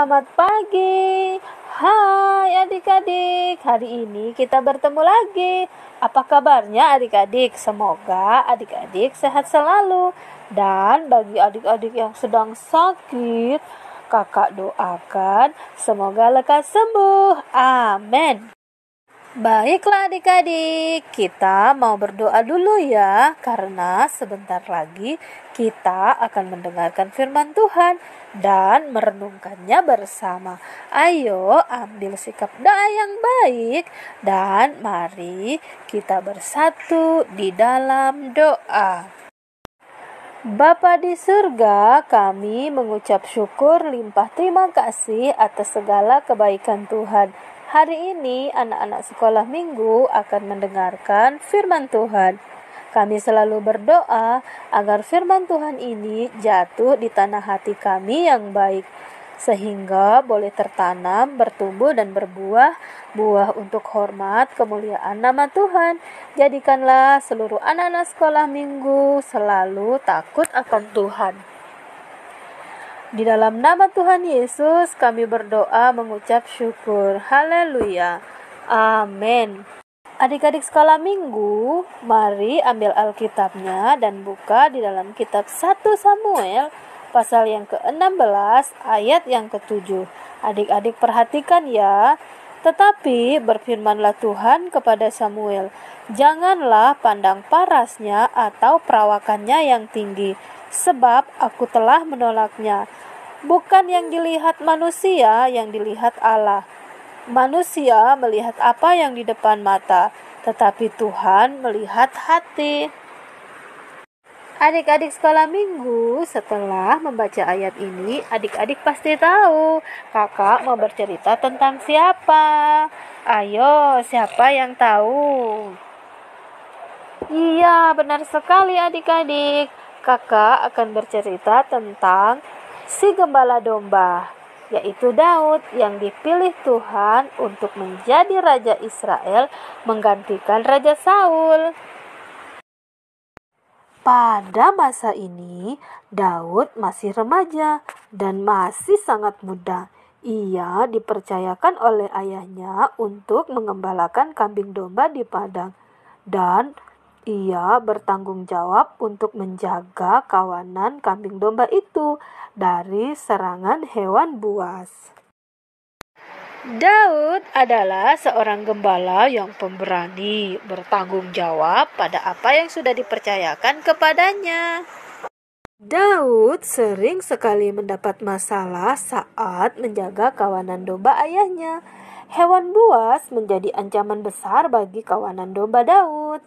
Selamat pagi. Hai adik-adik, hari ini kita bertemu lagi. Apa kabarnya adik-adik? Semoga adik-adik sehat selalu. Dan bagi adik-adik yang sedang sakit, kakak doakan semoga lekas sembuh. Amin. Baiklah adik-adik, kita mau berdoa dulu ya, karena sebentar lagi kita akan mendengarkan firman Tuhan dan merenungkannya bersama. Ayo ambil sikap doa yang baik dan mari kita bersatu di dalam doa. Bapa di surga, kami mengucap syukur limpah terima kasih atas segala kebaikan Tuhan. Hari ini anak-anak sekolah minggu akan mendengarkan firman Tuhan. Kami selalu berdoa agar firman Tuhan ini jatuh di tanah hati kami yang baik, sehingga boleh tertanam, bertumbuh dan berbuah, buah untuk hormat kemuliaan nama Tuhan. Jadikanlah seluruh anak-anak sekolah minggu selalu takut akan Tuhan. Di dalam nama Tuhan Yesus kami berdoa mengucap syukur. Haleluya. Amin. Adik-adik sekolah minggu, mari ambil Alkitabnya dan buka di dalam kitab 1 Samuel pasal yang ke-16 ayat yang ke-7. Adik-adik perhatikan ya. Tetapi berfirmanlah Tuhan kepada Samuel, janganlah pandang parasnya atau perawakannya yang tinggi, sebab aku telah menolaknya. Bukan yang dilihat manusia, yang dilihat Allah. Manusia melihat apa yang di depan mata, tetapi Tuhan melihat hati. Adik-adik sekolah minggu, setelah membaca ayat ini, adik-adik pasti tahu kakak mau bercerita tentang siapa. Ayo, siapa yang tahu? Iya, benar sekali adik-adik. Kakak akan bercerita tentang si gembala domba, yaitu Daud yang dipilih Tuhan untuk menjadi Raja Israel menggantikan Raja Saul. Pada masa ini, Daud masih remaja dan masih sangat muda. Ia dipercayakan oleh ayahnya untuk mengembalakan kambing domba di padang, dan ia bertanggung jawab untuk menjaga kawanan kambing domba itu dari serangan hewan buas. Daud adalah seorang gembala yang pemberani, bertanggung jawab pada apa yang sudah dipercayakan kepadanya. Daud sering sekali mendapat masalah saat menjaga kawanan domba ayahnya. Hewan buas menjadi ancaman besar bagi kawanan domba Daud.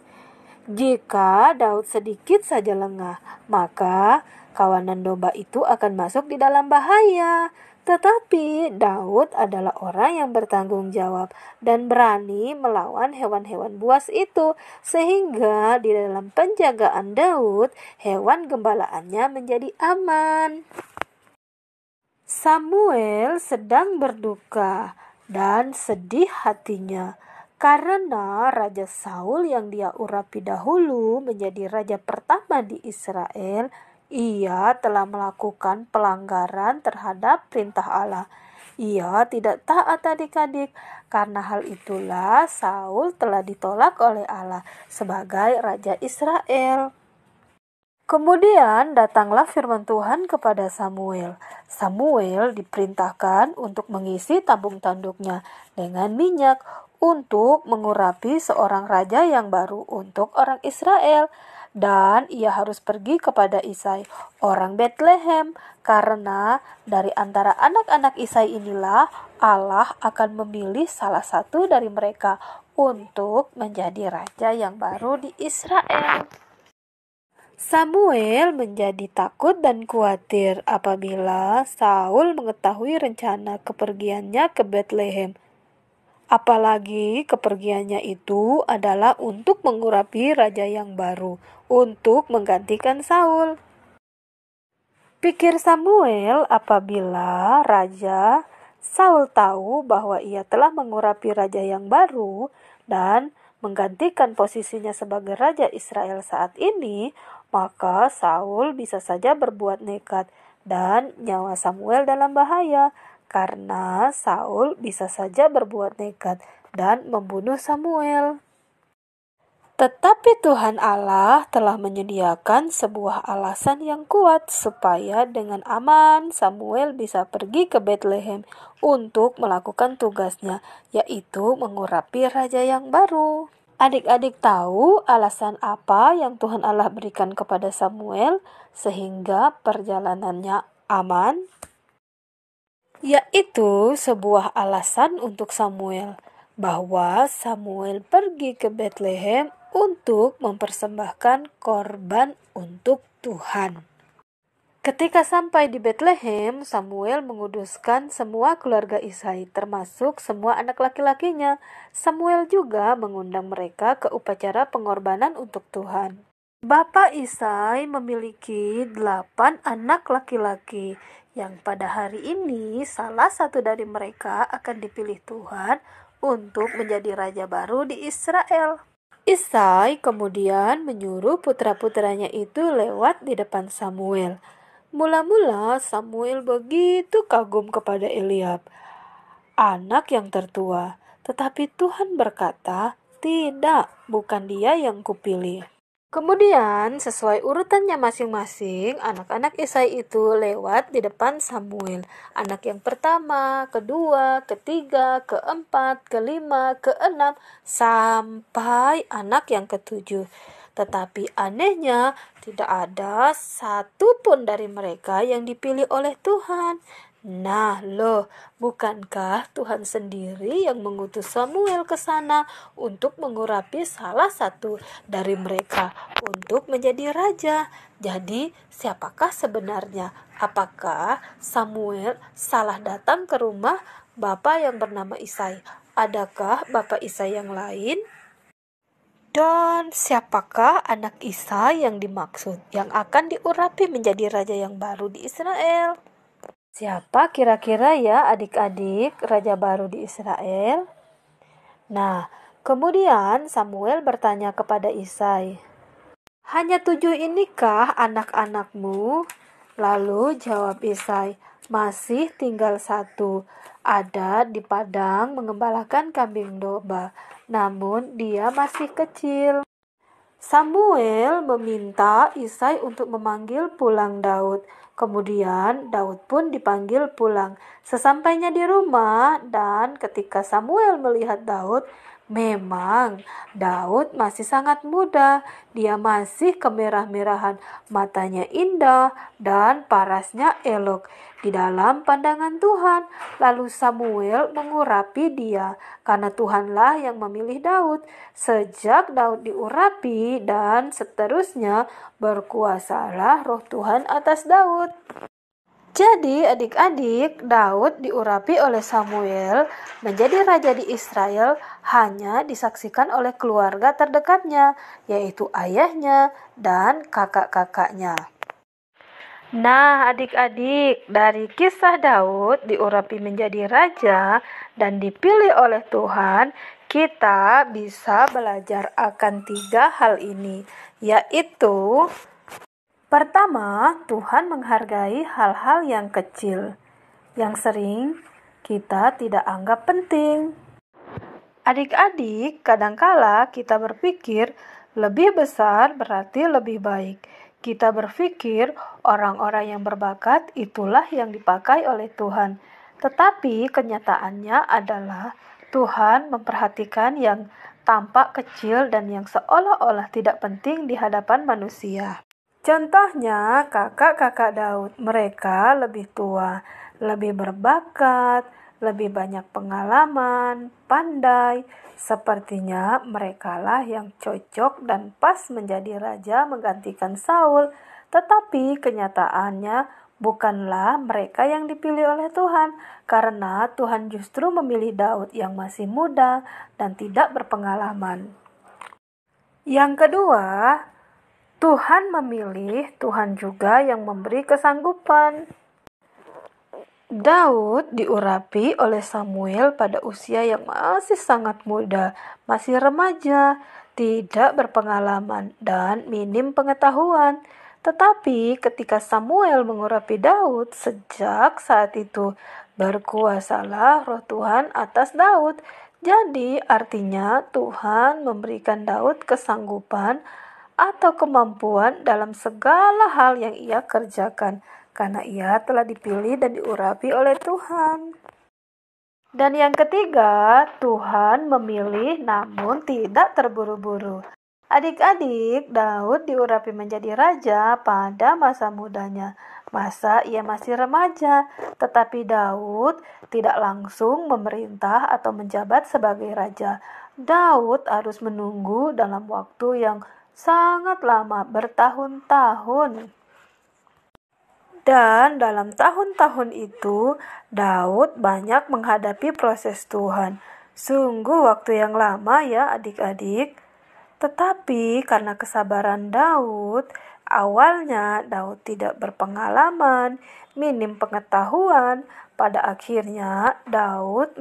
Jika Daud sedikit saja lengah, maka kawanan domba itu akan masuk di dalam bahaya. Tetapi Daud adalah orang yang bertanggung jawab dan berani melawan hewan-hewan buas itu, sehingga di dalam penjagaan Daud, hewan gembalaannya menjadi aman. Samuel sedang berduka dan sedih hatinya karena Raja Saul yang dia urapi dahulu menjadi raja pertama di Israel. Ia telah melakukan pelanggaran terhadap perintah Allah. Ia tidak taat adik-adik. Karena hal itulah Saul telah ditolak oleh Allah sebagai Raja Israel. Kemudian datanglah firman Tuhan kepada Samuel. Samuel diperintahkan untuk mengisi tabung tanduknya dengan minyak untuk mengurapi seorang raja yang baru untuk orang Israel. Dan ia harus pergi kepada Isai, orang Betlehem, karena dari antara anak-anak Isai inilah Allah akan memilih salah satu dari mereka untuk menjadi raja yang baru di Israel. Samuel menjadi takut dan khawatir apabila Saul mengetahui rencana kepergiannya ke Betlehem. Apalagi kepergiannya itu adalah untuk mengurapi raja yang baru, untuk menggantikan Saul. Pikir Samuel apabila Raja Saul tahu bahwa ia telah mengurapi raja yang baru dan menggantikan posisinya sebagai Raja Israel saat ini, maka Saul bisa saja berbuat nekat dan nyawa Samuel dalam bahaya. karena Saul bisa saja berbuat nekat dan membunuh Samuel. Tetapi Tuhan Allah telah menyediakan sebuah alasan yang kuat supaya dengan aman Samuel bisa pergi ke Bethlehem untuk melakukan tugasnya, yaitu mengurapi raja yang baru. Adik-adik tahu alasan apa yang Tuhan Allah berikan kepada Samuel sehingga perjalanannya aman? Yaitu sebuah alasan untuk Samuel, bahwa Samuel pergi ke Bethlehem untuk mempersembahkan korban untuk Tuhan. Ketika sampai di Bethlehem, Samuel menguduskan semua keluarga Isai, termasuk semua anak laki-lakinya. Samuel juga mengundang mereka ke upacara pengorbanan untuk Tuhan. Bapak Isai memiliki 8 anak laki-laki, yang pada hari ini salah satu dari mereka akan dipilih Tuhan untuk menjadi raja baru di Israel. Isai kemudian menyuruh putra-putranya itu lewat di depan Samuel. Mula-mula Samuel begitu kagum kepada Eliab, anak yang tertua. Tetapi Tuhan berkata, "Tidak, bukan dia yang kupilih." Kemudian sesuai urutannya masing-masing, anak-anak Isai itu lewat di depan Samuel. Anak yang pertama, kedua, ketiga, keempat, kelima, keenam, sampai anak yang ketujuh. Tetapi anehnya, tidak ada satu pun dari mereka yang dipilih oleh Tuhan. Nah, bukankah Tuhan sendiri yang mengutus Samuel ke sana untuk mengurapi salah satu dari mereka untuk menjadi raja? Jadi, siapakah sebenarnya? Apakah Samuel salah datang ke rumah bapak yang bernama Isai? Adakah bapak Isai yang lain? Dan siapakah anak Isai yang dimaksud yang akan diurapi menjadi raja yang baru di Israel? Siapa kira-kira ya adik-adik raja baru di Israel? Nah, kemudian Samuel bertanya kepada Isai, "Hanya 7 inikah anak-anakmu?" Lalu jawab Isai, "Masih tinggal 1, ada di padang mengembalakan kambing domba, namun dia masih kecil." Samuel meminta Isai untuk memanggil pulang Daud. Kemudian Daud pun dipanggil pulang. Sesampainya di rumah dan ketika Samuel melihat Daud, memang Daud masih sangat muda. Dia masih kemerah-merahan, matanya indah dan parasnya elok di dalam pandangan Tuhan. Lalu Samuel mengurapi dia karena Tuhanlah yang memilih Daud. Sejak Daud diurapi dan seterusnya berkuasalah roh Tuhan atas Daud. Jadi adik-adik, Daud diurapi oleh Samuel menjadi raja di Israel hanya disaksikan oleh keluarga terdekatnya, yaitu ayahnya dan kakak-kakaknya. Nah adik-adik, dari kisah Daud diurapi menjadi raja dan dipilih oleh Tuhan, kita bisa belajar akan 3 hal ini, yaitu pertama, Tuhan menghargai hal-hal yang kecil, yang sering kita tidak anggap penting. Adik-adik, kadangkala kita berpikir lebih besar berarti lebih baik. Kita berpikir orang-orang yang berbakat itulah yang dipakai oleh Tuhan. Tetapi kenyataannya adalah Tuhan memperhatikan yang tampak kecil dan yang seolah-olah tidak penting di hadapan manusia. Contohnya kakak-kakak Daud, mereka lebih tua, lebih berbakat, lebih banyak pengalaman, pandai. Sepertinya merekalah yang cocok dan pas menjadi raja menggantikan Saul. Tetapi kenyataannya bukanlah mereka yang dipilih oleh Tuhan, karena Tuhan justru memilih Daud yang masih muda dan tidak berpengalaman. Yang kedua, Tuhan memilih, Tuhan juga yang memberi kesanggupan. Daud diurapi oleh Samuel pada usia yang masih sangat muda, masih remaja, tidak berpengalaman, dan minim pengetahuan. Tetapi ketika Samuel mengurapi Daud, sejak saat itu berkuasalah roh Tuhan atas Daud. Jadi artinya Tuhan memberikan Daud kesanggupan atau kemampuan dalam segala hal yang ia kerjakan, karena ia telah dipilih dan diurapi oleh Tuhan. Dan yang ketiga, Tuhan memilih namun tidak terburu-buru. Adik-adik, Daud diurapi menjadi raja pada masa mudanya. Masa ia masih remaja, tetapi Daud tidak langsung memerintah atau menjabat sebagai raja. Daud harus menunggu dalam waktu yang sangat lama, bertahun-tahun. Dan dalam tahun-tahun itu, Daud banyak menghadapi proses Tuhan. Sungguh waktu yang lama ya adik-adik. Tetapi karena kesabaran Daud, awalnya Daud tidak berpengalaman, minim pengetahuan. Pada akhirnya Daud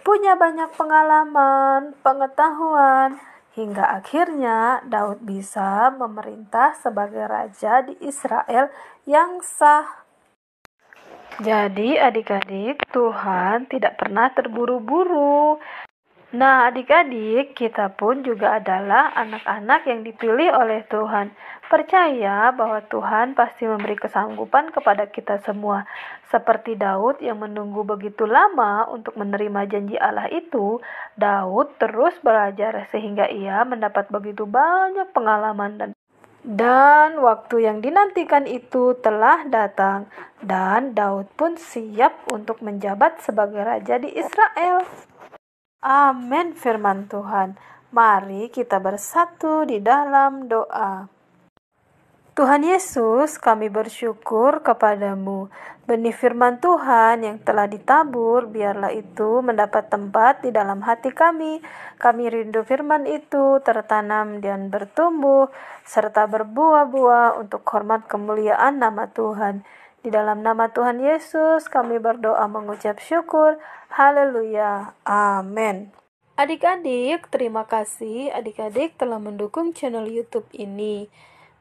punya banyak pengalaman, pengetahuan, hingga akhirnya Daud bisa memerintah sebagai raja di Israel yang sah. Jadi adik-adik, Tuhan tidak pernah terburu-buru. Nah, adik-adik, kita pun juga adalah anak-anak yang dipilih oleh Tuhan. Percaya bahwa Tuhan pasti memberi kesanggupan kepada kita semua. Seperti Daud yang menunggu begitu lama untuk menerima janji Allah itu, Daud terus belajar sehingga ia mendapat begitu banyak pengalaman dan waktu yang dinantikan itu telah datang. Dan Daud pun siap untuk menjabat sebagai raja di Israel. Amin firman Tuhan. Mari kita bersatu di dalam doa. Tuhan Yesus, kami bersyukur kepadamu. Benih firman Tuhan yang telah ditabur, biarlah itu mendapat tempat di dalam hati kami. Kami rindu firman itu tertanam dan bertumbuh, serta berbuah-buah untuk hormat kemuliaan nama Tuhan. Di dalam nama Tuhan Yesus, kami berdoa mengucap syukur. Haleluya. Amin. Adik-adik, terima kasih adik-adik telah mendukung channel YouTube ini.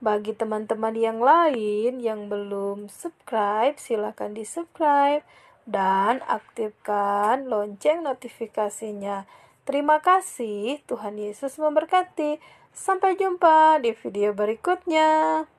Bagi teman-teman yang lain yang belum subscribe, silakan di-subscribe dan aktifkan lonceng notifikasinya. Terima kasih, Tuhan Yesus memberkati. Sampai jumpa di video berikutnya.